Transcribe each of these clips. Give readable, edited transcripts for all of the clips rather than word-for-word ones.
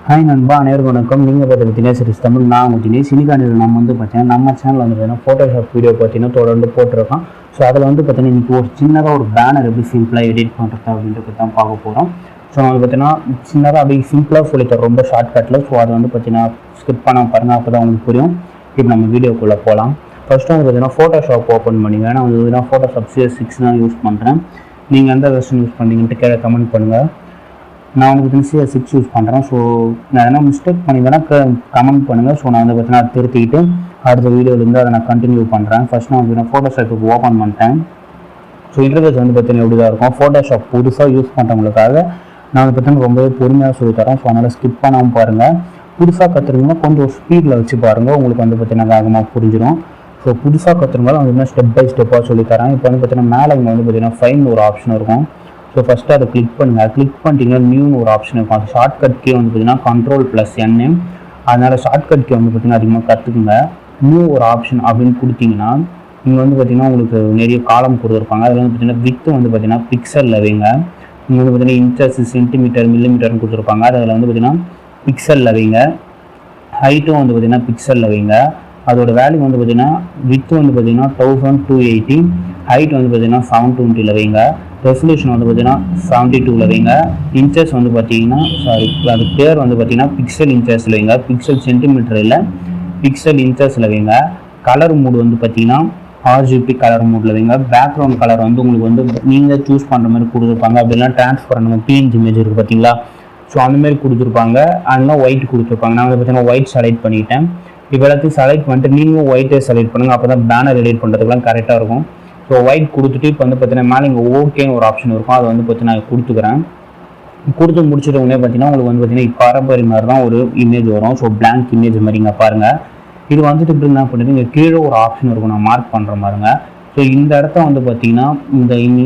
Hi நண்பா, அனைவருக்கும் வணக்கம். நீங்கள் பார்த்துட்டு தினேஷ் தமிழ். நான் உங்கள் தினேஷ். இன்னைக்கான நம்ம பார்த்தீங்கன்னா நம்ம சேனல் பார்த்தீங்கன்னா ஃபோட்டோஷாப் வீடியோ பார்த்தீங்கன்னா தொடர்ந்து போட்டிருக்கோம். ஸோ அதில் பார்த்தீங்கன்னா இன்றைக்கி ஒரு சின்னதாக ஒரு பேனர் எப்படி சிம்பிளாக எடிட் பண்ணுறது அப்படின்றது தான் பார்க்க போகிறோம். ஸோ அது பார்த்தீங்கன்னா சின்னதாக அப்படி சிம்பிளாக சொல்லித்தரோம், ரொம்ப ஷார்ட்கட்டில். ஸோ அதை பார்த்தீங்கன்னா ஸ்கிப் பண்ணாமல் பாருங்கள், அப்போ தான் உங்களுக்கு புரியும். இப்போ நம்ம வீடியோக்குள்ளே போகலாம். ஃபஸ்ட்டு பார்த்தீங்கன்னா ஃபோட்டோஷாப் ஓப்பன் பண்ணிங்க. நான் பார்த்தீங்கன்னா ஃபோட்டோஷாப் CS6 தான் யூஸ் பண்ணுறேன். நீங்கள் எந்த வெர்ஷன் யூஸ் பண்ணுறீங்கன்ட்டு கீழே கமெண்ட் பண்ணுங்கள். நான் CS6 யூஸ் பண்ணுறேன். ஸோ நான் எதனா மிஸ்டேக் பண்ணிங்கன்னா கமெண்ட் பண்ணுங்கள். ஸோ நான் பார்த்தீங்கன்னா திருத்திக்கிட்டு அடுத்த வீடியோலேருந்து அதை நான் கண்டினியூ பண்ணுறேன். ஃபஸ்ட் நான் பார்த்தீங்கன்னா ஃபோட்டோஷாப்புக்கு ஓப்பன் பண்ணிட்டேன். ஸோ இன்டர்ஃபேஸ் பார்த்தீங்கன்னா எப்படி தான் இருக்கும். ஃபோட்டோஷாப் புதுசாக யூஸ் பண்ணுறவங்களுக்காக நான் பார்த்தீங்கன்னா ரொம்பவே பொறுமையாக சொல்லித்தரேன். ஸோ அதனால் ஸ்கிப் பண்ணாமல் பாருங்கள். புதுசாக கற்றுருங்கன்னா கொஞ்சம் ஸ்பீடில் வச்சு பாருங்கள், உங்களுக்கு பார்த்தீங்கன்னா வேகமாக புரிஞ்சிடும். ஸோ புதுசாக கற்றுருந்தாலும் பார்த்தீங்கன்னா ஸ்டெப் பை ஸ்டெப்பாக சொல்லித்தரேன். இப்போ பார்த்தீங்கன்னா மேலே இங்கே பார்த்தீங்கன்னா ஃபைன் ஒரு ஆப்ஷன் இருக்கும். ஸோ ஃபஸ்ட்டு அதை கிளிக் பண்ணுங்கள். கிளிக் பண்ணிட்டீங்கன்னா நியூன்னு ஒரு ஆப்ஷன் இருக்கும். அது ஷார்ட்கட் கீ பார்த்தீங்கன்னா Ctrl+N. அதனால் ஷார்ட்கட் கீ பார்த்தீங்கன்னா அதிகமாக கற்றுக்குங்க. நியூ ஒரு ஆப்ஷன் அப்படின்னு கொடுத்தீங்கன்னா இங்கே பார்த்தீங்கன்னா உங்களுக்கு நிறைய காலம் கொடுத்துருப்பாங்க. அதில் பார்த்தீங்கன்னா வித்து பார்த்தீங்கன்னா பிக்சலில் வைங்க. இங்கே பார்த்தீங்கன்னா இன்ச்சஸ், சென்டிமீட்டர், மில்லிமீட்டர்னு கொடுத்துருப்பாங்க. அதில் பார்த்தீங்கன்னா பிக்சலில் வைங்க. ஹைட்டும் பார்த்தீங்கன்னா பிக்சலில் வைங்க. அதோட வேல்யூ பார்த்தீங்கன்னா வித்து பார்த்தீங்கன்னா 1280, ஹைட் பார்த்தீங்கன்னா 720 வைங்க. ரெசல்யூஷன் பார்த்தீங்கன்னா 72 வைங்க. இன்ச்சஸ் பார்த்தீங்கன்னா அது பேர் பார்த்தீங்கன்னா பிக்சல் இன்ச்சஸில் வைங்க. பிக்சல் சென்டிமீட்டர் இல்லை, பிக்சல் இன்ச்சஸில் வைங்க. கலர் மூடு பார்த்தீங்கன்னா RGB கலர் மூடில் வைங்க. பேக்ரவுண்ட் கலர் உங்களுக்கு நீங்கள் சூஸ் பண்ணுற மாதிரி கொடுத்துருப்பாங்க. அப்படிலாம் ட்ரான்ஸ்ஃபர் நம்ம PNG இமேஜ் இருக்குது பார்த்தீங்களா, ஸோ அந்தமாரி கொடுத்துருப்பாங்க. அதெல்லாம் ஒயிட் கொடுத்துருப்பாங்க. நான் பார்த்தீங்கன்னா ஒயிட் செலக்ட் பண்ணிட்டேன். இப்போ எல்லாத்தையும் செலக்ட் பண்ணிட்டு நீங்களும் ஒயிட்டே செலக்ட் பண்ணுங்கள். அப்போ தான் பேனர் எடிட் பண்ணுறதுக்குலாம் கரெக்டாக இருக்கும். ஸோ ஒயிட் கொடுத்துட்டு இப்போ பார்த்தீங்கன்னா மேலே இங்கே ஓகேன்னு ஒரு ஆப்ஷன் இருக்கும். அதை பார்த்தீங்கன்னா நான் கொடுத்துக்கிறேன். கொடுத்து முடிச்சுட்டு உடனே பார்த்தீங்கன்னா உங்களுக்கு பார்த்தீங்கன்னா இப்போ பாரம்பரிய மாதிரி தான் ஒரு இமேஜ் வரும். ஸோ பிளாங்க் இமேஜ் மாதிரி இங்கே பாருங்கள். இது இப்படி என்ன பண்ணிட்டு இங்கே கீழே ஒரு ஆப்ஷன் இருக்கும், நான் மார்க் பண்ணுற மாதிரிங்க. ஸோ இந்த இடத்த பார்த்தீங்கன்னா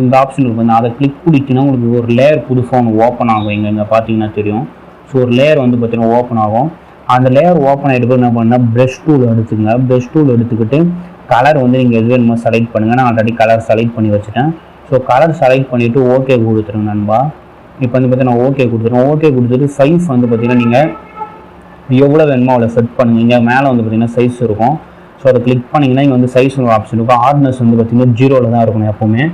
இந்த ஆப்ஷன் இருக்கும். அதை கிளிக் பண்ணிட்டீங்கன்னா உங்களுக்கு ஒரு லேயர் புதுசாக ஒன்று ஓப்பன் ஆகும். இங்கே பார்த்தீங்கன்னா தெரியும். ஸோ ஒரு லேயர் பார்த்தீங்கன்னா ஓப்பன் ஆகும். அந்த லேயர் ஓப்பன் ஆகிட்டு என்ன பண்ணால் ப்ரஷ் டூல் எடுத்துக்கங்க. ப்ரஷ் டூல் எடுத்துக்கிட்டு கலர் நீங்கள் எது வேணுமோ செலக்ட் பண்ணுங்கள். நான் ஆல்ரெடி கலர் செலக்ட் பண்ணி வச்சுட்டேன். ஸோ கலர் செலக்ட் பண்ணிவிட்டு ஓகே கொடுத்துருங்க நண்பா. இப்போ பார்த்தீங்கன்னா ஓகே கொடுத்துருங்க. ஓகே கொடுத்துட்டு சைஸ் பார்த்தீங்கன்னா நீங்கள் எவ்வளோ வேணுமோ அவ்வளோ செட் பண்ணுங்க. இங்கே மேலே பார்த்தீங்கன்னா சைஸ் இருக்கும். ஸோ அதை கிளிக் பண்ணிங்கன்னா இங்கே சைஸ் ஒரு ஆப்ஷன் இருக்கும். ஹார்ட்னஸ் பார்த்தீங்கன்னா 0ல் தான் இருக்கணும் எப்போவுமே.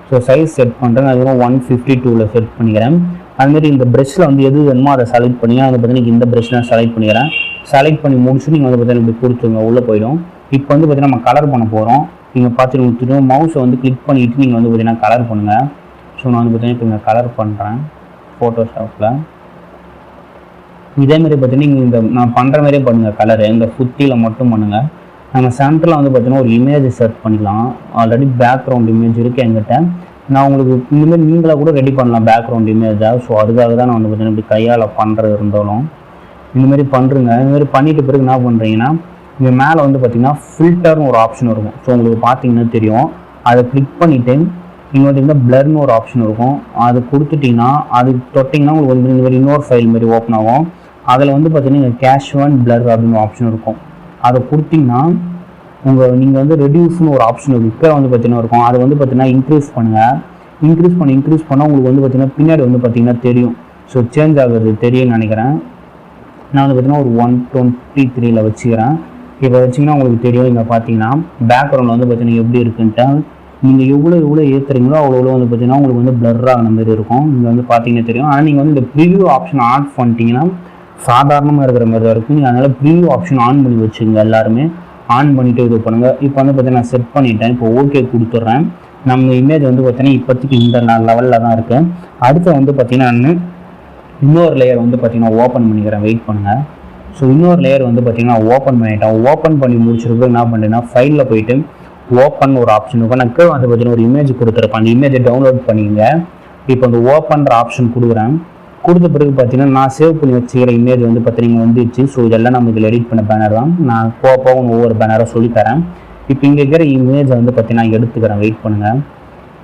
ஸோ சைஸ் செட் பண்ணுறேன். அதுக்கப்புறம் 152ல் செட் பண்ணிக்கிறேன். அதுமாரி இந்த ப்ரெஷ்ஷில் எது வேணுமோ அதை செலக்ட் பண்ணி அதை பார்த்தீங்கன்னா இந்த ப்ரெஷ் நான் செலக்ட் பண்ணிக்கிறேன். செலக்ட் பண்ணி முடிச்சு நீங்கள் பார்த்தீங்கன்னா இப்படி கொடுத்துருங்க, உள்ளே போயிடும். இப்போ பார்த்தீங்கன்னா நம்ம கலர் பண்ண போகிறோம். நீங்கள் பார்த்துட்டு கொடுத்துட்டு மவுஸை கிளிக் பண்ணிவிட்டு நீங்கள் பார்த்தீங்கன்னா கலர் பண்ணுங்கள். ஸோ நான் பார்த்தீங்கன்னா இப்போ இங்கே கலர் பண்ணுறேன் ஃபோட்டோஷாப்பில். இதேமாரி பார்த்தீங்கன்னா நீங்கள் இந்த நான் பண்ணுற மாதிரியே பண்ணுங்கள். கலரு இந்த ஃபுத்தியில் மட்டும் பண்ணுங்கள். நம்ம சென்டரில் பார்த்தீங்கன்னா ஒரு இமேஜ் செட் பண்ணிக்கலாம். ஆல்ரெடி பேக்ரவுண்ட் இமேஜ் இருக்குது என்கிட்ட. நான் உங்களுக்கு இனிமேல் நீங்களாக கூட ரெடி பண்ணலாம் பேக்ரவுண்ட் இமேஜாக. ஸோ அதுக்காக தான் நான் பார்த்தீங்கன்னா இப்படி கையால் பண்ணுறது இருந்தாலும் இந்தமாரி பண்ணுறேங்க. இதுமாரி பண்ணிட்டு பிறகு என்ன பண்ணுறீங்கன்னா இங்கே மேலே பார்த்தீங்கன்னா ஃபில்டர்னு ஒரு ஆப்ஷன் இருக்கும். ஸோ உங்களுக்கு பார்த்தீங்கன்னா தெரியும். அதை கிளிக் பண்ணிவிட்டு நீங்கள் பார்த்தீங்கன்னா பிளர்னு ஒரு ஆப்ஷன் இருக்கும். அது கொடுத்துட்டிங்கன்னா அது தொட்டிங்கன்னா உங்களுக்கு இந்த மாதிரி இன்னொரு ஃபைல் மாதிரி ஓப்பன் ஆகும். அதில் பார்த்தீங்கன்னா இங்கே கேஷுவல் பிளர் அப்படின்னு ஆப்ஷன் இருக்கும். அதை கொடுத்திங்கன்னா நீங்கள் ரெடியூஸ்னு ஒரு ஆப்ஷன் இருக்குது. இப்போ பார்த்தீங்கன்னா இருக்கும். அதை பார்த்தீங்கன்னா இன்க்ரீஸ் பண்ணுங்கள். இன்க்ரீஸ் பண்ணால் உங்களுக்கு பார்த்தீங்கன்னா பின்னாடி பார்த்தீங்கன்னா தெரியும். ஸோ சேஞ்ச் ஆகுது தெரியும்னு நினைக்கிறேன். நான் பார்த்தீங்கன்னா ஒரு 123ல் வச்சுக்கிறேன். இப்போ வச்சிங்கன்னா உங்களுக்கு தெரியும். இங்கே பார்த்தீங்கன்னா பேக்ரவுண்டில் பார்த்தீங்கன்னா எப்படி இருக்குன்ட்டு நீங்கள் எவ்வளோ ஏற்றுறீங்களோ அவ்வளோ பார்த்தீங்கன்னா உங்களுக்கு பிளர் ஆகின மாதிரி இருக்கும். இங்கே பார்த்தீங்கன்னா தெரியும். ஆனால் நீங்கள் இந்த ப்ரிவியூ ஆப்ஷன் ஆன் பண்ணிட்டீங்கன்னா சாதாரணமாக இருக்கிற மாதிரி தான் இருக்கும். நீங்கள் அதனால் ப்ரிவியூ ஆப்ஷன் ஆன் பண்ணி வச்சுங்க. எல்லாருமே ஆன் பண்ணிவிட்டு இது பண்ணுங்கள். இப்போ பார்த்தீங்கன்னா நான் செட் பண்ணிட்டேன். இப்போ ஓகே கொடுத்துட்றேன். நம்ம இமேஜ் பார்த்தீங்கன்னா இப்போதைக்கு இந்த லெவலில் தான் இருக்குது. அடுத்து பார்த்தீங்கன்னா நான் இன்னொரு லேயர் பார்த்தீங்கன்னா ஓப்பன் பண்ணிக்கிறேன். வெயிட் பண்ணுங்கள். ஸோ இன்னொரு லேயர் பார்த்தீங்கன்னா ஓப்பன் பண்ணிட்டேன். ஓப்பன் பண்ணி முடிச்சிருக்கு என்ன பண்ணுறேன்னா ஃபைலில் போயிட்டு ஓப்பன் ஒரு ஆப்ஷன் இருக்கும். நான் கீழே பார்த்தீங்கன்னா ஒரு இமேஜ் கொடுத்துருப்பேன். அந்த இமேஜை டவுன்லோட் பண்ணிங்க. இப்போ அந்த ஓப்பன்ற ஆப்ஷன் கொடுக்குறேன். கொடுத்த பிறகு பார்த்தீங்கன்னா நான் சேவ் பண்ணி வச்சுக்கிற இமேஜ் பார்த்தீங்கன்னா வந்துடுச்சு. ஸோ இதெல்லாம் நம்ம இதில் எடிட் பண்ண பேனர் தான். நான் போக ஒவ்வொரு பேனராக சொல்லித்தரேன். இப்போ இங்கே இருக்கிற இமேஜை பார்த்தீங்கன்னா எடுத்துக்கிறேன். வெயிட் பண்ணுங்கள்.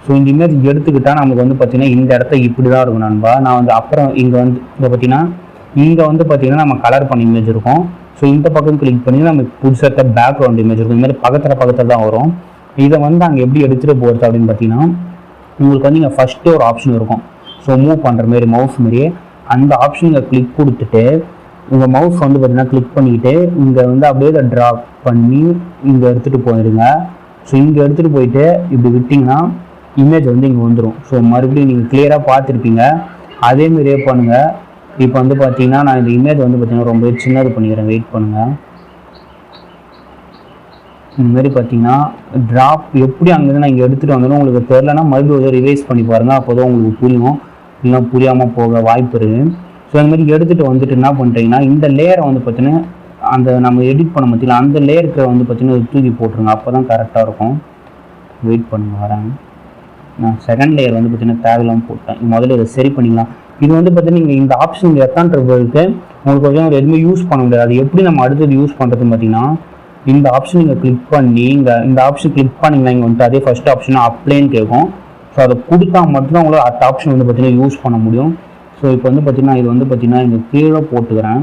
ஸோ இந்த இமேஜ் எடுத்துக்கிட்டால் நமக்கு பார்த்தீங்கன்னா இந்த இடத்த இப்படி தான் இருக்கும் நண்பா. நான் அப்புறம் இங்கே இங்கே பார்த்தீங்கன்னா பார்த்தீங்கன்னா நம்ம கலர் பண்ண இமேஜ் இருக்கும். ஸோ இந்த பக்கம் கிளிக் பண்ணி நமக்கு புதுசாக பேக்ரவுண்ட் இமேஜ் இருக்கும். இந்த மாதிரி பக்கத்தில் தான் வரும். இதை அங்கே எப்படி எடுத்துகிட்டு போகிறது அப்படின்னு பார்த்தீங்கன்னா உங்களுக்கு இங்கே ஃபஸ்ட்டு ஒரு ஆப்ஷன் இருக்கும். ஸோ மூவ் பண்ணுற மாதிரி மவுஸ் மாதிரியே அந்த ஆப்ஷனை கிளிக் கொடுத்துட்டு உங்கள் மவுஸ் வந்து பார்த்தீங்கன்னா கிளிக் பண்ணிக்கிட்டு இங்கே வந்து அப்படியே இதை ட்ராப் பண்ணி இங்கே எடுத்துகிட்டு போயிடுங்க. ஸோ இங்கே எடுத்துகிட்டு போயிட்டு இப்படி விட்டிங்கன்னா இமேஜ் வந்து இங்கே வந்துடும். ஸோ மறுபடியும் நீங்கள் கிளியராக பார்த்துருப்பீங்க. அதேமாரியே பண்ணுங்கள். இப்போ வந்து பார்த்தீங்கன்னா நான் இந்த இமேஜ் வந்து பார்த்தீங்கன்னா ரொம்ப சின்னது பண்ணிக்கிறேன். வெயிட் பண்ணுங்கள். இந்தமாரி பார்த்தீங்கன்னா ட்ராப் எப்படி அங்கேருந்து நான் இங்கே எடுத்துகிட்டு வந்தோன்னா உங்களுக்கு தெரிலனா மறுபடியும் வந்து ரிவைஸ் பண்ணி பாருங்கள். அப்போ தான் உங்களுக்கு புரியும். இல்லைனா புரியாமல் போக வாய்ப்பு இருக்குது. ஸோ அந்த மாதிரி எடுத்துகிட்டு வந்துட்டு என்ன பண்ணுறீங்கன்னா இந்த லேயரை வந்து பார்த்தீங்கன்னா அந்த நம்ம எடிட் பண்ண மத்தியில் அந்த லேயருக்கு வந்து பார்த்தீங்கன்னா தூக்கி போட்டுருங்க. அப்போ தான் கரெக்டாக இருக்கும். வெயிட் பண்ணுங்க வரேன். நான் செகண்ட் லேயர் வந்து பார்த்தீங்கன்னா தேவையில்லாமல் போட்டேன். முதல்ல இதை சரி பண்ணிக்கலாம். இது வந்து பார்த்தீங்கன்னா நீங்கள் இந்த ஆப்ஷன் எத்தான்றதுக்கு உங்களுக்கு கொஞ்சம் எதுவுமே யூஸ் பண்ண முடியாது. அது எப்படி நம்ம அடுத்தது யூஸ் பண்ணுறதுன்னு பார்த்தீங்கன்னா இந்த ஆப்ஷன் நீங்கள் கிளிக் பண்ணி இந்த ஆப்ஷன் கிளிக் பண்ணிங்கன்னா இங்கே வந்துட்டு அதே ஃபஸ்ட் ஆப்ஷன் அப்ளைன்னு கேட்கும். ஸோ அதை கொடுத்தா மட்டும்தான் உங்களுக்கு அந்த ஆப்ஷன் வந்து பார்த்தீங்கன்னா யூஸ் பண்ண முடியும். ஸோ இப்போ வந்து பார்த்தீங்கன்னா இது வந்து பார்த்தீங்கன்னா இங்கே கீழே போட்டுக்கிறேன்.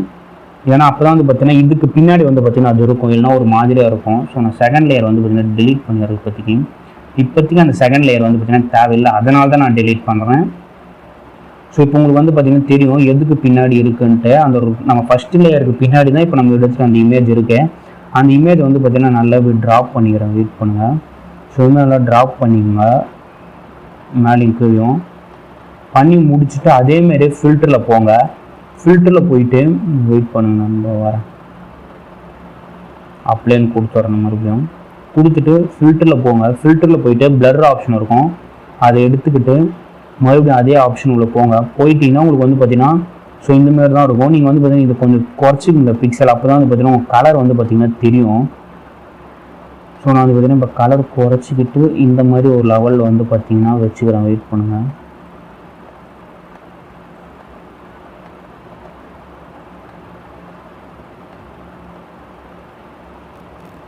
ஏன்னா அப்போ தான் வந்து பார்த்தீங்கன்னா இதுக்கு பின்னாடி வந்து பார்த்தீங்கன்னா அது இருக்கும், இல்லைனா ஒரு மாதிரியாக இருக்கும். ஸோ நான் செகண்ட் லேயர் வந்து பார்த்தீங்கன்னா டெலீட் பண்ணிடுறது இப்போதைக்கு அந்த செகண்ட் லேயர் வந்து பார்த்தீங்கன்னா தேவையில்லை. அதனால தான் நான் டெலீட் பண்ணுறேன். ஸோ இப்போ உங்களுக்கு வந்து பார்த்தீங்கன்னா தெரியும் எதுக்கு பின்னாடி இருக்குன்ட்டு. அந்த நம்ம ஃபஸ்ட்டு லேயருக்கு பின்னாடி தான் இப்போ நம்ம எடுத்துகிட்டு அந்த இமேஜ் இருக்கு. அந்த இமேஜ் வந்து பார்த்தீங்கன்னா நல்லா ட்ராப் பண்ணிக்கிறேன். வெயிட் பண்ணுங்கள். ஸோ நல்லா ட்ராப் பண்ணிக்கோங்க. மேலேயும் கீழும் பண்ணி முடிச்சுட்டு அதேமாரி ஃபில்டரில் போங்க. ஃபில்டரில் போயிட்டு வெயிட் பண்ணுங்க. நம்ம வரேன். அப்ளைன்னு கொடுத்துட்றேன். மறுபடியும் கொடுத்துட்டு ஃபில்டரில் போங்க. ஃபில்டரில் போயிட்டு பிளர் ஆப்ஷன் இருக்கும், அதை எடுத்துக்கிட்டு மறுபடியும் அதே ஆப்ஷன் உள்ள போங்க. போயிட்டீங்கன்னா உங்களுக்கு வந்து பார்த்தீங்கன்னா ஸோ இந்தமாரி தான் இருக்கும். நீங்கள் வந்து பார்த்தீங்கன்னா இது கொஞ்சம் குறைச்சிக்கிங்க பிக்சல். அப்போ தான் வந்து பார்த்தீங்கன்னா உங்கள் கலர் வந்து பார்த்தீங்கன்னா தெரியும். ஸோ நான் வந்து பார்த்தீங்கன்னா இப்போ கலர் குறைச்சிக்கிட்டு இந்த மாதிரி ஒரு லெவலில் வந்து பார்த்தீங்கன்னா வச்சுக்கிறேன். வெயிட் பண்ணுங்கள்.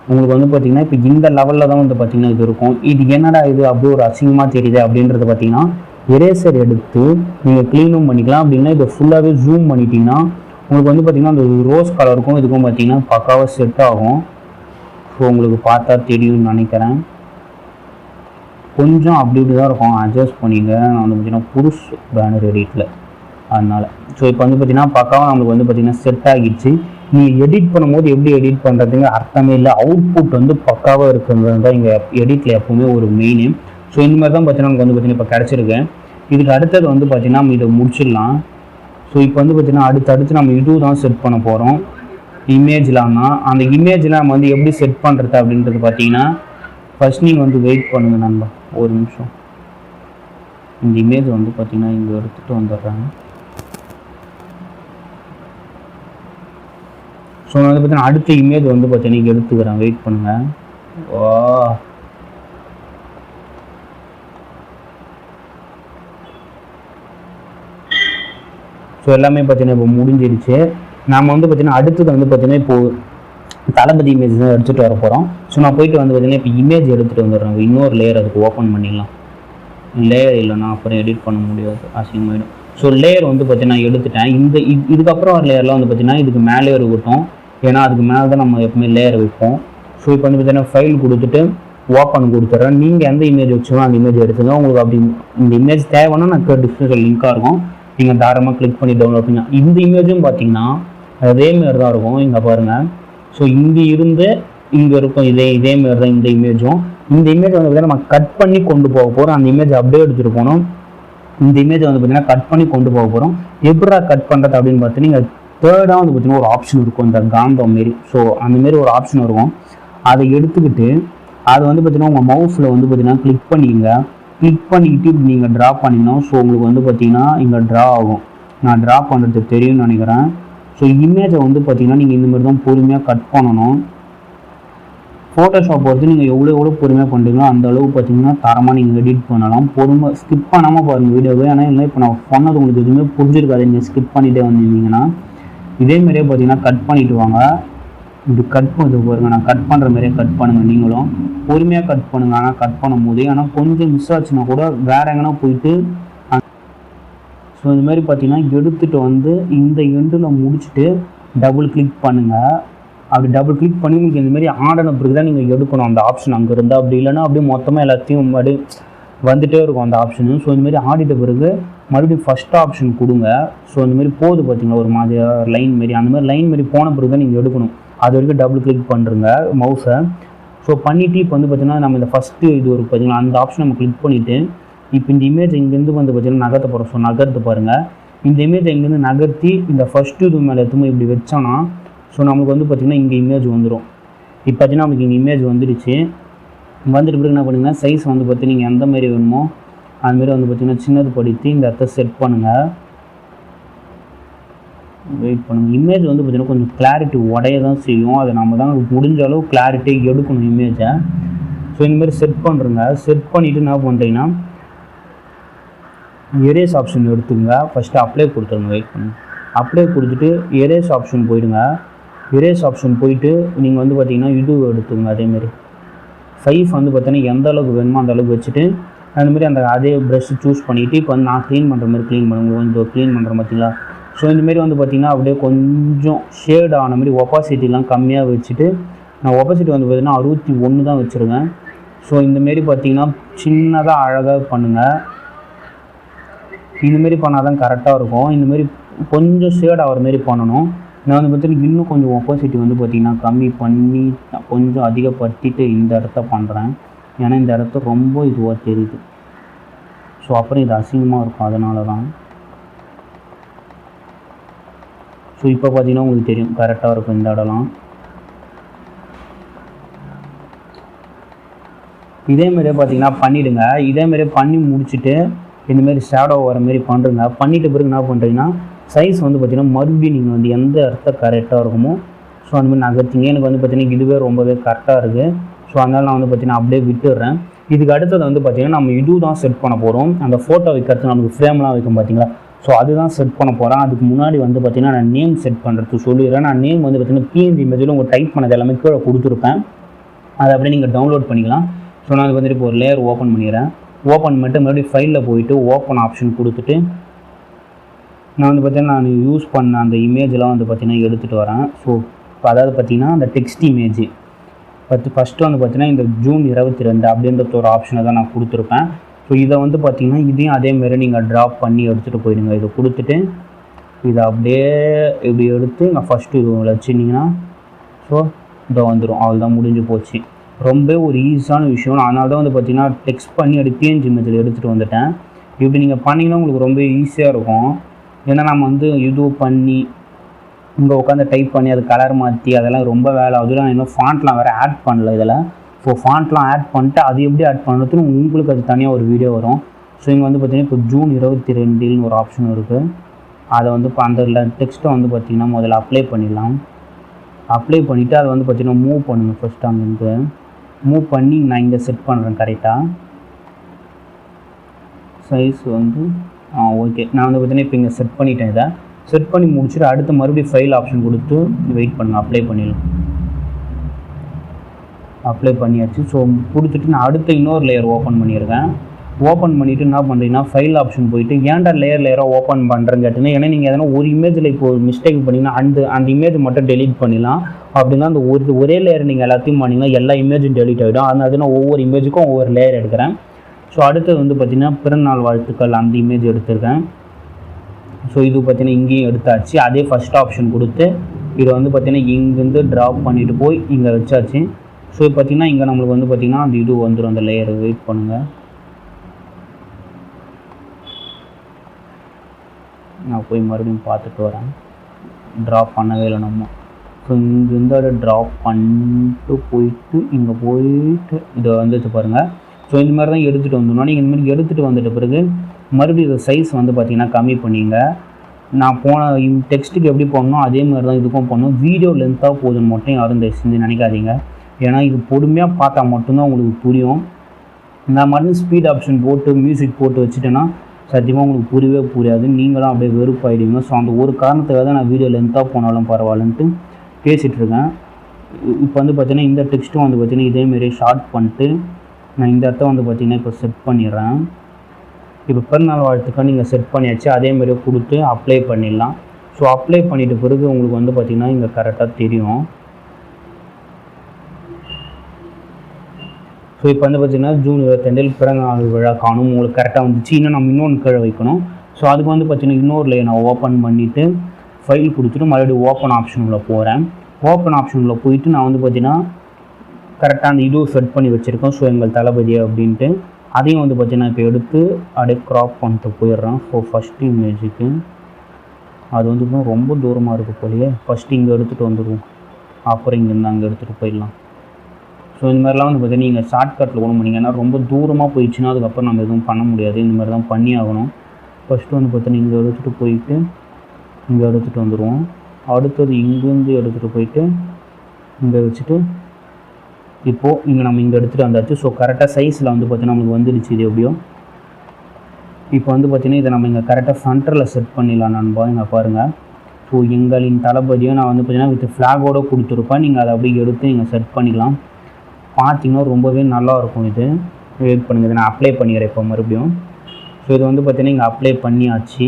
உங்களுக்கு வந்து பார்த்தீங்கன்னா இப்போ இந்த லெவலில் தான் வந்து பார்த்தீங்கன்னா இது இருக்கும். இது என்னடா இது அப்படியே ஒரு அசிங்கமாக தெரியுது அப்படின்றது பார்த்தீங்கன்னா எரேசர் எடுத்து நீங்கள் க்ளீனும் பண்ணிக்கலாம். அப்படின்னா இதை ஃபுல்லாகவே ஜூம் பண்ணிட்டீங்கன்னா உங்களுக்கு வந்து பார்த்தீங்கன்னா அந்த ரோஸ் கலருக்கும் இதுக்கும் பார்த்தீங்கன்னா பக்காவாக செட் ஆகும். ஸோ உங்களுக்கு பார்த்தா தெரியும்னு நினைக்கிறேன். கொஞ்சம் அப்படி இப்படி தான் இருக்கும், அட்ஜஸ்ட் பண்ணிங்க. நான் வந்து பார்த்தீங்கன்னா புதுசு பேனர் எடிட்டில் அதனால். ஸோ இப்போ வந்து பார்த்தீங்கன்னா பக்காவாக நம்மளுக்கு வந்து பார்த்தீங்கன்னா செட் ஆகிடுச்சு. நீங்கள் எடிட் பண்ணும்போது எப்படி எடிட் பண்ணுறதுங்க அர்த்தமே இல்லை. அவுட்புட் வந்து பக்காவாக இருக்குங்கிறது தான் இங்கே எடிட்டில் எப்போவுமே ஒரு மெயின். ஸோ இந்த மாதிரி தான் பார்த்தீங்கன்னா நமக்கு வந்து பார்த்தீங்கன்னா இப்போ கிடச்சிருக்கேன். இதுக்கு அடுத்தது வந்து பார்த்தீங்கன்னா நம்ம இதை முடிச்சிடலாம். ஸோ இப்போ வந்து பார்த்தீங்கன்னா அடுத்து நம்ம இது தான் செட் பண்ண போகிறோம். இமேஜ்லாம்னா அந்த இமேஜில் நம்ம வந்து எப்படி செட் பண்ணுறது அப்படின்றது பார்த்தீங்கன்னா ஃபஸ்ட் நீங்கள் வந்து வெயிட் பண்ணுங்கள் நண்பா, ஒரு நிமிஷம். இந்த இமேஜ் வந்து பார்த்தீங்கன்னா இங்கே எடுத்துகிட்டு வந்துடுறாங்க. ஸோ நான் வந்து பார்த்தீங்கன்னா அடுத்த இமேஜ் வந்து பார்த்தீங்கன்னா இங்கே எடுத்துக்கிறேன். வெயிட் பண்ணுங்கள். ஸோ எல்லாமே பார்த்தீங்கன்னா இப்போ முடிஞ்சிருச்சு. நாம் வந்து பார்த்தீங்கன்னா அடுத்தது வந்து பார்த்தீங்கன்னா இப்போது தளபதி இமேஜ் தான் எடுத்துகிட்டு வர போகிறோம். ஸோ நான் போயிட்டு வந்து பார்த்தீங்கன்னா இப்போ இமேஜ் எடுத்துகிட்டு வந்துடுறேன். இன்னொரு லேயர் அதுக்கு ஓப்பன் பண்ணிடலாம். லேயர் இல்லைனா அப்புறம் எடிட் பண்ண முடியாது, அசிங்கமாயிடும். ஸோ லேயர் வந்து பார்த்தீங்கன்னா எடுத்துட்டேன். இதுக்கப்புறம் ஒரு லேயர்லாம் வந்து பார்த்தீங்கன்னா இதுக்கு மேலே இருக்கட்டும். ஏன்னா அதுக்கு மேலே தான் நம்ம எப்பவுமே லேயர் வைப்போம். ஸோ இப்போ வந்து பார்த்தீங்கன்னா ஃபைல் கொடுத்துட்டு ஓப்பன் கொடுத்துட்றேன். நீங்கள் எந்த இமேஜ் வச்சோமோ அந்த இமேஜ் எடுத்துங்க. உங்களுக்கு அப்படி இந்த இமேஜ் தேவைன்னா நான் டிஸ்கிரிப்ஷன் லிங்காக இருக்கும், நீங்கள் தாராளமாக கிளிக் பண்ணி டவுன்லோட் பண்ணுங்க. இந்த இமேஜும் பார்த்தீங்கன்னா அதேமாரி தான் இருக்கும். இங்கே பாருங்கள். ஸோ இங்கே இருந்து இங்கே இருக்கும் இதேமாரி தான் இந்த இமேஜும். இந்த இமேஜ் வந்து பார்த்தீங்கன்னா நம்ம கட் பண்ணி கொண்டு போக போகிறோம். அந்த இமேஜ் அப்படியே எடுத்துகிட்டு போகணும். இந்த இமேஜை வந்து பார்த்தீங்கன்னா கட் பண்ணி கொண்டு போக போகிறோம். எப்படா கட் பண்ணுறது அப்படின்னு பார்த்தீங்கன்னா நீங்கள் தேர்டாக வந்து பார்த்தீங்கன்னா ஒரு ஆப்ஷன் இருக்கும், இந்த காந்தம் மாரி. ஸோ அந்தமாரி ஒரு ஆப்ஷன் இருக்கும். அதை எடுத்துக்கிட்டு அதை வந்து பார்த்தீங்கன்னா உங்கள் மவுஸில் வந்து பார்த்தீங்கன்னா கிளிக் பண்ணிங்க. கிளிக் பண்ணிக்கிட்டு இப்படி நீங்கள் ட்ரா பண்ணிங்கன்னா ஸோ உங்களுக்கு வந்து பார்த்தீங்கன்னா இங்கே ட்ரா ஆகும். நான் ட்ரா பண்ணுறது தெரியும்னு நினைக்கிறேன். ஸோ இமேஜை வந்து பார்த்தீங்கன்னா நீங்கள் இந்த மாதிரி தான் பொறுமையாக கட் பண்ணணும். ஃபோட்டோஷாப் பொறுத்து நீங்கள் எவ்வளோ பொறுமையாக பண்ணுறீங்களோ அந்த அளவு பார்த்தீங்கன்னா தரமாக நீங்கள் எடிட் பண்ணலாம். பொறுமை ஸ்கிப் பண்ணாமல் பாருங்கள் வீடியோவே. ஏன்னா இல்லை இப்போ நான் சொன்னது உங்களுக்கு எதுவுமே புரிஞ்சிருக்காது. நீங்கள் ஸ்கிப் பண்ணிகிட்டே வந்திருந்தீங்கன்னா இதேமாரியே பார்த்தீங்கன்னா கட் பண்ணிவிட்டு வாங்க. இப்படி கட் பண்ணது பாருங்கள். நான் கட் பண்ணுற மாதிரியே கட் பண்ணுங்கள். நீங்களும் பொறுமையாக கட் பண்ணுங்கள். ஆனால் கட் பண்ணும் போதே ஆனால் கொஞ்சம் மிஸ் ஆச்சுன்னா கூட வேறு எங்கன்னா போயிட்டு ஸோ இந்த மாதிரி பார்த்தீங்கன்னா எடுத்துகிட்டு வந்து இந்த எண்டில் முடிச்சுட்டு டபுள் கிளிக் பண்ணுங்கள். அப்படி டபுள் கிளிக் பண்ணி உங்களுக்கு இந்தமாரி ஆடன பிறகு தான் நீங்கள் எடுக்கணும் அந்த ஆப்ஷன் அங்கே இருந்தால். அப்படி இல்லைன்னா அப்படியே மொத்தமாக எல்லாத்தையும் அப்படி வந்துகிட்டே இருக்கும் அந்த ஆப்ஷனு. ஸோ இந்தமாரி ஆடிட்ட பிறகு மறுபடியும் ஃபஸ்ட் ஆப்ஷன் கொடுங்க. ஸோ இந்தமாரி போகுது பார்த்தீங்களா ஒரு மாதிரி லைன் மாரி, அந்த மாதிரி லைன் மாரி போன பிறகு தான் நீங்கள் எடுக்கணும். அது வரைக்கும் டபுள் கிளிக் பண்ணுறங்க மவுஸை. ஸோ பண்ணிவிட்டு இப்போ வந்து பார்த்திங்கன்னா நம்ம இந்த ஃபஸ்ட்டு இது ஒரு பார்த்திங்கன்னா அந்த ஆப்ஷன் நம்ம கிளிக் பண்ணிவிட்டு இப்போ இந்த இமேஜ் இங்கேருந்து வந்து பார்த்திங்கன்னா நகர்த்த போகிறோம். ஸோ நகர்த்து பாருங்கள். இந்த இமேஜை இங்கேருந்து நகர்த்தி இந்த ஃபஸ்ட்டு இது மேலே எடுத்துமே இப்படி வச்சோன்னா ஸோ நம்மளுக்கு வந்து பார்த்திங்கன்னா இங்கே இமேஜ் வந்துடும். இப்போ பார்த்தீங்கன்னா நம்மளுக்கு இங்கே இமேஜ் வந்துடுச்சு. வந்துட்டு பிறகு என்ன பண்ணுங்கன்னா சைஸ் வந்து பார்த்து நீங்கள் எந்த மாரி வேணுமோ அதுமாரி வந்து பார்த்திங்கன்னா சின்னது படித்து இந்த இடத்த செட் பண்ணுங்கள். வெயிட் பண்ணுங்கள். இமேஜ் வந்து பார்த்திங்கன்னா கொஞ்சம் கிளாரிட்டி உடைய தான் செய்யும். அதை நம்ம தான் முடிஞ்ச அளவு கிளாரிட்டி எடுக்கணும் இமேஜை. ஸோ இந்தமாரி செட் பண்ணுறங்க. செட் பண்ணிவிட்டு என்ன பண்ணுறீங்கன்னா எரேஸ் ஆப்ஷன் எடுத்துங்க. ஃபஸ்ட்டு அப்ளை கொடுத்துருங்க. வெயிட் பண்ணுங்கள். அப்ளை கொடுத்துட்டு எரேஸ் ஆப்ஷன் போயிடுங்க. எரேஸ் ஆப்ஷன் போயிட்டு நீங்கள் வந்து பார்த்திங்கன்னா இது எடுத்துங்க. அதேமாரி சைஸ் வந்து பார்த்தீங்கன்னா எந்த அளவுக்கு வேணுமோ அந்த அளவுக்கு வச்சுட்டு அந்தமாரி அந்த அதே ப்ரஷ் சூஸ் பண்ணிவிட்டு இப்போ வந்து நான் க்ளீன் பண்ணுற மாதிரி க்ளீன் பண்ணுங்க. கொஞ்சம் க்ளீன் பண்ணுற பார்த்தீங்களா. ஸோ இந்தமாரி வந்து பார்த்திங்கன்னா அப்படியே கொஞ்சம் ஷேட் ஆன மாதிரி ஒப்பாசிட்டிலாம் கம்மியாக வச்சுட்டு நான் ஒப்பாசிட்டி வந்து பார்த்திங்கன்னா 61 தான் வச்சுருக்கேன். ஸோ இந்தமாரி பார்த்திங்கன்னா சின்னதாக அழகாக பண்ணுங்கள். இந்தமாரி பண்ணால் தான் கரெக்டாக இருக்கும். இந்தமாரி கொஞ்சம் ஷேட் ஆகிற மாரி பண்ணணும். நான் வந்து பார்த்திங்கன்னா இன்னும் கொஞ்சம் ஒப்பாசிட்டி வந்து பார்த்திங்கன்னா கம்மி பண்ணி கொஞ்சம் அதிகப்படுத்திட்டு இந்த இடத்த பண்ணுறேன். ஏன்னா இந்த இடத்த ரொம்ப இதுவாக தெரியுது. ஸோ அப்புறம் இது அசிங்கமாக இருக்கும். அதனால தான். ஸோ இப்போ பார்த்திங்கன்னா உங்களுக்கு தெரியும் கரெக்டாக இருக்கும் இந்த இடம்லாம். இதேமாரியே பார்த்திங்கன்னா பண்ணிவிடுங்க. இதேமாரியே பண்ணி முடிச்சுட்டு இந்தமாரி ஷேடோ வர மாரி பண்ணுறங்க. பண்ணிவிட்ட பிறகு என்ன பண்ணுறீங்கன்னா சைஸ் வந்து பார்த்திங்கன்னா மறுபடியும் நீங்கள் வந்து எந்த இடத்த கரெக்டாக இருக்குமோ ஸோ அந்தமாதிரி நகர்த்திங்க. எனக்கு வந்து பார்த்திங்கன்னா இதுவே ரொம்பவே கரெக்டாக இருக்குது. ஸோ அதனால் நான் வந்து பார்த்திங்கன்னா அப்படியே விட்டுடுறேன். இதுக்கு அடுத்தது வந்து பார்த்திங்கன்னா நம்ம இது தான் செட் பண்ண போகிறோம். அந்த ஃபோட்டோ வைக்கிறதுக்கு நமக்கு ஃப்ரேம்லாம் வைக்கும் பார்த்திங்களா. ஸோ அதுதான் செட் பண்ண போகிறேன். அதுக்கு முன்னாடி வந்து பார்த்திங்கன்னா நான் நேம் செட் பண்ணுறதுக்கு சொல்லிடுறேன். நான் நேம் வந்து பார்த்திங்கன்னா PNG இமேஜில் உங்கள் டைப் பண்ணது எல்லாமே கீழே கொடுத்துருப்பேன். அதை அப்படியே நீங்கள் டவுன்லோட் பண்ணிக்கலாம். ஸோ நான் அது வந்துட்டு இப்போ ஒரு லேயர் ஓப்பன் பண்ணிடுறேன். ஓப்பன் பண்ணிட்டு மறுபடியும் ஃபைலில் போயிட்டு ஓப்பன் ஆப்ஷன் கொடுத்துட்டு நான் வந்து பார்த்திங்கன்னா நான் யூஸ் பண்ண அந்த இமேஜெலாம் வந்து பார்த்திங்கன்னா எடுத்துகிட்டு வரேன். ஸோ இப்போ அதாவது பார்த்திங்கன்னா அந்த டெக்ஸ்ட் இமேஜ் ஃபஸ்ட்டு வந்து பார்த்திங்கன்னா இந்த ஜூன் 22 அப்படின்ற ஒரு ஆப்ஷனை தான் நான் கொடுத்துருப்பேன். ஸோ இதை வந்து பார்த்திங்கன்னா இதையும் அதேமாரி நீங்கள் ட்ராப் பண்ணி எடுத்துகிட்டு போயிடுங்க. இதை கொடுத்துட்டு இதை அப்படியே இப்படி எடுத்து நான் ஃபஸ்ட்டு இது வச்சுருந்தீங்கன்னா ஸோ இதை வந்துடும். அவள் தான் முடிஞ்சு போச்சு. ரொம்ப ஒரு ஈஸியான விஷயம். அதனால தான் வந்து பார்த்திங்கன்னா டெக்ஸ்ட் பண்ணி அப்படி PNG இமேஜில் எடுத்துகிட்டு வந்துட்டேன். இப்படி நீங்கள் பண்ணிங்கன்னா உங்களுக்கு ரொம்ப ஈஸியாக இருக்கும். ஏன்னா நம்ம வந்து இது பண்ணி இங்கே உட்காந்து டைப் பண்ணி அது கலர் மாற்றி அதெல்லாம் ரொம்ப வேலை. அதெல்லாம் இன்னும் ஃபாண்ட்லாம் வேறு ஆட் பண்ணல இதில். ஸோ ஃபாண்ட்லாம் ஆட் பண்ணிட்டு அது எப்படி ஆட் பண்ணுறதுன்னு உங்களுக்கு அது தனியாக ஒரு வீடியோ வரும். ஸோ இங்கே வந்து பார்த்திங்கன்னா இப்போ ஜூன் 22 ஒரு ஆப்ஷன் இருக்குது. அதை வந்து இப்போ அந்த டெக்ஸ்ட்டை வந்து பார்த்திங்கன்னா முதல்ல அப்ளை பண்ணிடலாம். அப்ளை பண்ணிவிட்டு அதை வந்து பார்த்திங்கன்னா மூவ் பண்ணுங்கள். ஃபஸ்ட்டு அங்கேருந்து மூவ் பண்ணி நான் இங்கே செட் பண்ணுறேன் கரெக்டாக. சைஸ் வந்து ஓகே. நான் வந்து பார்த்திங்கன்னா இப்போ இங்கே செட் பண்ணிட்டேன். இதை செட் பண்ணி முடிச்சுட்டு அடுத்து மறுபடியும் ஃபைல் ஆப்ஷன் கொடுத்து வெயிட் பண்ணுங்கள். அப்ளை பண்ணிடலாம். அப்ளை பண்ணியாச்சு. ஸோ கொடுத்துட்டு நான் அடுத்த இன்னொரு லேயர் ஓப்பன் பண்ணியிருக்கேன். ஓப்பன் பண்ணிவிட்டு என்ன பண்ணுறீங்கன்னா ஃபைல் ஆப்ஷன் போயிட்டு ஏன்டா லேயராக ஓப்பன் பண்ணுறேன்னு கேட்டிங்கன்னா ஏன்னா நீங்கள் எதனா ஒரு இமேஜில் இப்போ ஒரு மிஸ்டேக் பண்ணிங்கன்னா அந்த இமேஜ் மட்டும் டெலீட் பண்ணிடலாம். அப்படின்னா அந்த ஒரே லேயர் நீங்கள் எல்லாத்தையும் பண்ணிங்கன்னா எல்லா இமேஜும் டெலீட் ஆகிடும். அதனால நான் ஒவ்வொரு இமேஜுக்கும் ஒவ்வொரு லேயர் எடுக்கிறேன். ஸோ அடுத்தது வந்து பார்த்திங்கன்னா பிறந்தநாள் வாழ்த்துக்கள் அந்த இமேஜ் எடுத்திருக்கேன். ஸோ இது பார்த்திங்கன்னா இங்கேயும் எடுத்தாச்சு. அதே ஃபஸ்ட் ஆப்ஷன் கொடுத்து இதை வந்து பார்த்திங்கன்னா இங்கேருந்து ட்ராப் பண்ணிவிட்டு போய் இங்கே வச்சாச்சு. ஸோ இப்போ பார்த்திங்கன்னா இங்கே நம்மளுக்கு வந்து பார்த்திங்கன்னா அந்த இது வந்துடும் அந்த லேயர். வெயிட் பண்ணுங்கள். நான் போய் மறுபடியும் பார்த்துட்டு வரேன். ட்ராப் பண்ணவே இல்லை நம்ம. ஸோ இங்கேருந்து ட்ராப் பண்ணிட்டு போயிட்டு இங்கே போயிட்டு இதை வந்துட்டு பாருங்கள். ஸோ இந்த மாதிரி தான் எடுத்துகிட்டு வந்துடணும். நீங்கள் இந்த மாதிரி எடுத்துகிட்டு வந்துட்ட பிறகு மறுபடியும் இது சைஸ் வந்து பார்த்திங்கன்னா கம்மி பண்ணிங்க. நான் போன டெக்ஸ்ட்டுக்கு எப்படி பண்ணணும் அதே மாதிரி தான் இதுக்கும் பண்ணணும். வீடியோ லென்த்தாக போதுன்னு மட்டும் யாரும் செஞ்சு நினைக்காதீங்க. ஏன்னா இது பொறுமையாக பார்த்தா மட்டும்தான் உங்களுக்கு புரியும். நான் மறுபடியும் ஸ்பீட் ஆப்ஷன் போட்டு மியூசிக் போட்டு வச்சுட்டேன்னா சத்தியமாக உங்களுக்கு புரியவே புரியாது. நீங்களும் அப்படியே வெறுப்பாயிடுவீங்க. ஸோ அந்த ஒரு காரணத்துக்காக தான் நான் வீடியோ லென்த்தாக போனாலும் பரவாயில்லன்ட்டு பேசிகிட்ருக்கேன். இப்போ வந்து பார்த்திங்கன்னா இந்த டெக்ஸ்ட்டும் வந்து பார்த்திங்கன்னா இதேமாரி ஷார்ட் பண்ணிட்டு நான் இந்த இடத்த வந்து பார்த்திங்கன்னா இப்போ செட் பண்ணிடுறேன். இப்போ பிறந்தநாள் வாழ்த்துக்காக நீங்கள் செட் பண்ணியாச்சு. அதேமாதிரியே கொடுத்து அப்ளை பண்ணிடலாம். ஸோ அப்ளை பண்ணிட்ட பிறகு உங்களுக்கு வந்து பார்த்திங்கன்னா இங்கே கரெக்டாக தெரியும். ஸோ ஸோ இப்போ வந்து பார்த்திங்கன்னா ஜூன் 22 பிறந்தநாள் விழா காணும் உங்களுக்கு கரெக்டாக வந்துச்சு. இன்னும் நம்ம இன்னொன்று கீழே வைக்கணும். ஸோ அதுக்கு வந்து பார்த்திங்கன்னா இன்னொரு லேயர் நான் ஓப்பன் பண்ணிவிட்டு ஃபைல் கொடுத்துட்டு மறுபடியும் ஓப்பன் ஆப்ஷனில் போகிறேன். ஓப்பன் ஆப்ஷனில் போயிட்டு நான் வந்து பார்த்திங்கன்னா கரெக்டாக அந்த இதுவும் செட் பண்ணி வச்சுருக்கோம். ஸோ எங்கள் தளபதி அப்படின்ட்டு அதையும் வந்து பார்த்திங்கன்னா இப்போ எடுத்து அப்படியே க்ராப் பண்ணிட்டு போயிடுறேன். ஸோ ஃபஸ்ட்டு இமேஜுக்கு அது வந்து ரொம்ப தூரமாக இருக்குது போலையே. ஃபஸ்ட்டு இங்கே எடுத்துகிட்டு வந்துடுவோம், அப்புறம் இங்கேருந்து அங்கே எடுத்துகிட்டு போயிடலாம். ஸோ இந்த மாதிரிலாம் வந்து பார்த்திங்கன்னா நீங்கள் ஷார்ட்கட்டில் கொண்டு பண்ணிங்க. ஏன்னா ரொம்ப தூரமாக போயிடுச்சுன்னா அதுக்கப்புறம் நம்ம எதுவும் பண்ண முடியாது. இந்த மாதிரி தான் பண்ணி ஆகணும். ஃபஸ்ட்டு வந்து பார்த்திங்கன்னா இங்கே எடுத்துகிட்டு போயிட்டு இங்கே எடுத்துகிட்டு வந்துடுவோம். அடுத்தது இங்கேருந்து எடுத்துகிட்டு போயிட்டு இங்கே வச்சுட்டு இப்போது இங்கே நம்ம இங்கே எடுத்துகிட்டு வந்தாச்சு. ஸோ கரெக்டாக சைஸில் வந்து பார்த்திங்கன்னா நம்மளுக்கு வந்துடுச்சு. இது எப்படியோ இப்போ வந்து பார்த்திங்கன்னா இதை நம்ம இங்கே கரெக்டாக சென்டரில் செட் பண்ணிடலாம் நண்பா. இங்கே பாருங்கள். ஸோ எங்களின் தளபதியும் நான் வந்து பார்த்திங்கன்னா வித் ஃப்ளாகோடு கொடுத்துருப்பேன். நீங்கள் அதை அப்படியே எடுத்து நீங்கள் செட் பண்ணிக்கலாம். பார்த்திங்கன்னா ரொம்பவே நல்லாயிருக்கும். இது வெயிட் பண்ணுங்கள், இதை நான் அப்ளை பண்ணிக்கிறேன் இப்போ மறுபடியும். ஸோ இது வந்து பார்த்திங்கன்னா இங்கே அப்ளை பண்ணியாச்சு.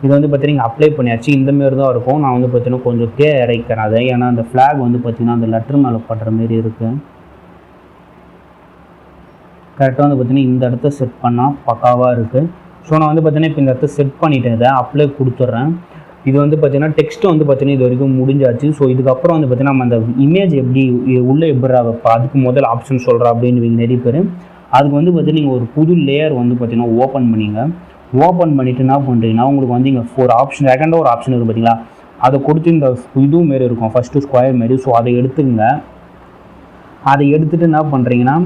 இது வந்து பார்த்திங்கன்னா அப்ளை பண்ணியாச்சு. இந்தமாரி தான் இருக்கும். நான் வந்து பார்த்திங்கன்னா கொஞ்சம் இறக்கிறேன் அதை. ஏன்னா அந்த ஃப்ளாக் வந்து பார்த்திங்கன்னா அந்த லெட்டர் மேலே படுற மாரி இருக்குது. கரெக்டாக வந்து பார்த்திங்கன்னா இந்த இடத்த செட் பண்ணால் பக்காவாக இருக்குது. ஸோ நான் வந்து பார்த்திங்கன்னா இப்போ இந்த இடத்த செட் பண்ணிவிட்டேன். இதை அப்ளை கொடுத்துட்றேன். இது வந்து பார்த்திங்கன்னா டெக்ஸ்ட்டு வந்து பார்த்திங்கன்னா இது வரைக்கும் முடிஞ்சாச்சு. ஸோ இதுக்கப்புறம் வந்து பார்த்திங்கன்னா நம்ம அந்த இமேஜ் எப்படி உள்ளே எப்படா வைப்பா அதுக்கு முதல் ஆப்ஷன் சொல்கிறா அப்படின்னு நிறைய பேர். அதுக்கு வந்து பார்த்திங்கன்னா நீங்கள் ஒரு புது லேயர் வந்து பார்த்திங்கன்னா ஓப்பன் பண்ணிங்க. ஓப்பன் பண்ணிவிட்டு என்ன பண்ணுறீங்கன்னா உங்களுக்கு வந்து இங்கே ஒரு ஆப்ஷன் செகண்டாக ஒரு ஆப்ஷன் இருக்குது பார்த்தீங்களா, அதை கொடுத்து இந்த இதுவும் மாரி இருக்கும் ஃபஸ்ட்டு ஸ்கொயர் மாரி. ஸோ அதை எடுத்துக்கங்க. அதை எடுத்துகிட்டு என்ன பண்ணுறீங்கன்னா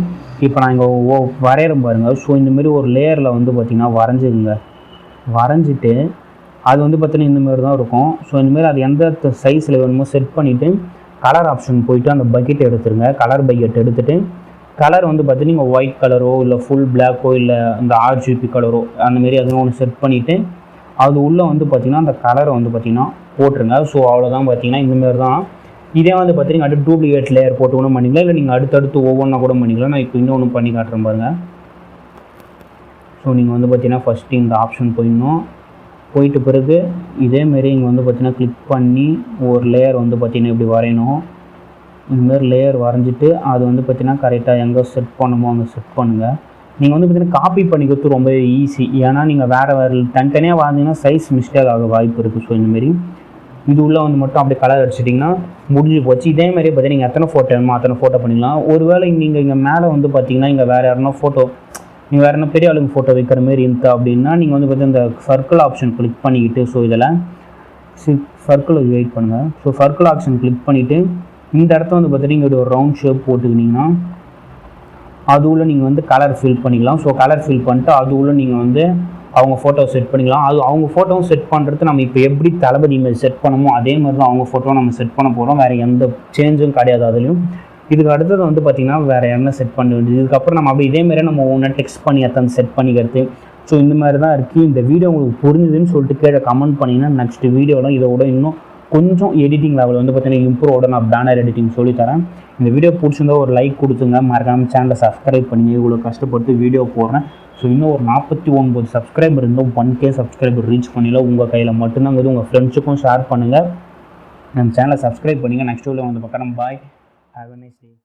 இப்போ நான் இங்கே வரைகிறேன் பாருங்கள். ஸோ இந்தமாரி ஒரு லேயரில் வந்து பார்த்திங்கன்னா வரைஞ்சிங்க. வரைஞ்சிட்டு அது வந்து பார்த்திங்கன்னா இந்தமாரி தான் இருக்கும். ஸோ இந்தமாரி அது எந்த சைஸில் வேணுமோ செட் பண்ணிவிட்டு கலர் ஆப்ஷன் போய்ட்டு அந்த பக்கெட் எடுத்துருங்க. கலர் பக்கெட் எடுத்துகிட்டு கலர் வந்து பார்த்திங்கன்னா நீங்கள் ஒயிட் கலரோ இல்லை ஃபுல் பிளாக்கோ இல்லை இந்த RGB கலரோ அந்தமாரி அதுவும் ஒன்று செட் பண்ணிவிட்டு அது உள்ளே வந்து பார்த்திங்கன்னா அந்த கலரை வந்து பார்த்திங்கன்னா போட்டுருங்க. ஸோ அவ்வளோதான். பார்த்திங்கன்னா இந்தமாரி தான். இதே வந்து பார்த்திங்கன்னா அடுத்து டூப்ளிகேட் லேயர் போட்டு கூட பண்ணிக்கலாம், இல்லை நீங்கள் அடுத்தடுத்து ஒவ்வொன்றா கூட பண்ணிக்கலாம். நான் இப்போ இன்னொன்று பண்ணி காட்டுறேன் பாருங்கள். ஸோ நீங்கள் வந்து பார்த்திங்கன்னா ஃபஸ்ட்டு இந்த ஆப்ஷன் போயிட்டு பிறகு இதேமாரி இங்கே வந்து பார்த்திங்கன்னா கிளிக் பண்ணி ஒரு லேயர் வந்து பார்த்திங்கன்னா இப்படி வரையணும். இந்தமாரி லேயர் வரைஞ்சிட்டு அது வந்து பார்த்திங்கன்னா கரெக்டாக எங்கே செட் பண்ணணுமோ அங்கே செட் பண்ணுங்கள். நீங்கள் வந்து பார்த்திங்கன்னா காப்பி பண்ணிக்கிறது ரொம்ப ஈஸி. ஏன்னா நீங்கள் வேறு தனித்தனியாக வரைஞ்சிங்கன்னா சைஸ் மிஸ்டேக் ஆக வாய்ப்பு இருக்குது. ஸோ இந்தமாரி இது உள்ளே வந்து மட்டும் அப்படியே கலர் அடிச்சிட்டிங்கன்னா முடிஞ்சு போச்சு. இதேமாதிரி பார்த்தீங்கன்னா நீங்கள் எத்தனை ஃபோட்டோ வேணுமோ அத்தனை ஃபோட்டோ பண்ணிக்கலாம். ஒருவேளை நீங்கள் இங்கே மேலே வந்து பார்த்திங்கன்னா இங்கே வேறு யாருன்னா ஃபோட்டோ நீங்கள் வேறு என்ன பெரிய ஆளுங்க ஃபோட்டோ வைக்கிற மாரி இருந்தா அப்படின்னா நீங்கள் வந்து பார்த்திங்கன்னா இந்த சர்க்கிள் ஆப்ஷன் கிளிக் பண்ணிக்கிட்டு ஸோ இதில் சர்க்கிள் வெயிட் பண்ணுங்கள். ஸோ சர்க்கிள் ஆப்ஷன் கிளிக் பண்ணிவிட்டு இந்த இடத்த வந்து பார்த்திங்கன்னா இங்கே ஒரு ரவுண்ட் ஷேப் போட்டுக்கிட்டிங்கன்னா அது உள்ள நீங்கள் வந்து கலர் ஃபில் பண்ணிக்கலாம். ஸோ கலர் ஃபில் பண்ணிட்டு அது உள்ள நீங்கள் வந்து அவங்க ஃபோட்டோ செட் பண்ணிக்கலாம். அது அவங்க ஃபோட்டோவும் செட் பண்ணுறது நம்ம இப்போ எப்படி தளபதி இமேஜ் செட் பண்ணமோ அதே மாதிரி தான் அவங்க ஃபோட்டோவை நம்ம செட் பண்ண போகிறோம். வேறு எந்த சேஞ்சும் கிடையாது அதுலேயும். இதுக்கு அடுத்தது வந்து பார்த்திங்கன்னா வேறு என்ன செட் பண்ண வேண்டியது. இதுக்கப்புறம் நம்ம அப்படி இதேமாதிரி நம்ம ஒன்றா டெக்ஸ்ட் பண்ணி அத்தனை செட் பண்ணிக்கிறது. ஸோ இந்த மாதிரி தான் இருக்குது. இந்த வீடியோ உங்களுக்கு புரிஞ்சுதுன்னு சொல்லிட்டு கீழே கமெண்ட் பண்ணிங்கன்னா நெக்ஸ்ட் வீடியோவில் இதோட இன்னும் கொஞ்சம் எடிட்டிங் லெவல் வந்து பார்த்திங்கன்னா இம்ப்ரூவோட நான் பேனர் எடிட்டிங் சொல்லித்தரேன். இந்த வீடியோ பிடிச்சிருந்தா ஒரு லைக் கொடுத்துங்க. மறக்காம சேனலை சப்ஸ்கிரைப் பண்ணி இவ்வளோ கஷ்டப்பட்டு வீடியோ போடுறேன். ஸோ இன்னும் ஒரு 49 சப்ஸ்கிரைபர் இருந்தும் 1K சப்ஸ்கிரைபர் ரீச் பண்ணல. உங்கள் கையில் மட்டும்தாங்கிறது. உங்கள் ஃப்ரெண்ட்ஸுக்கும் ஷேர் பண்ணுங்கள். நம்ம சேனலை சப்ஸ்கிரைப் பண்ணுங்கள். நெக்ஸ்ட் வீடியோ வந்து பார்க்குறேன். Bye. Have a nice day.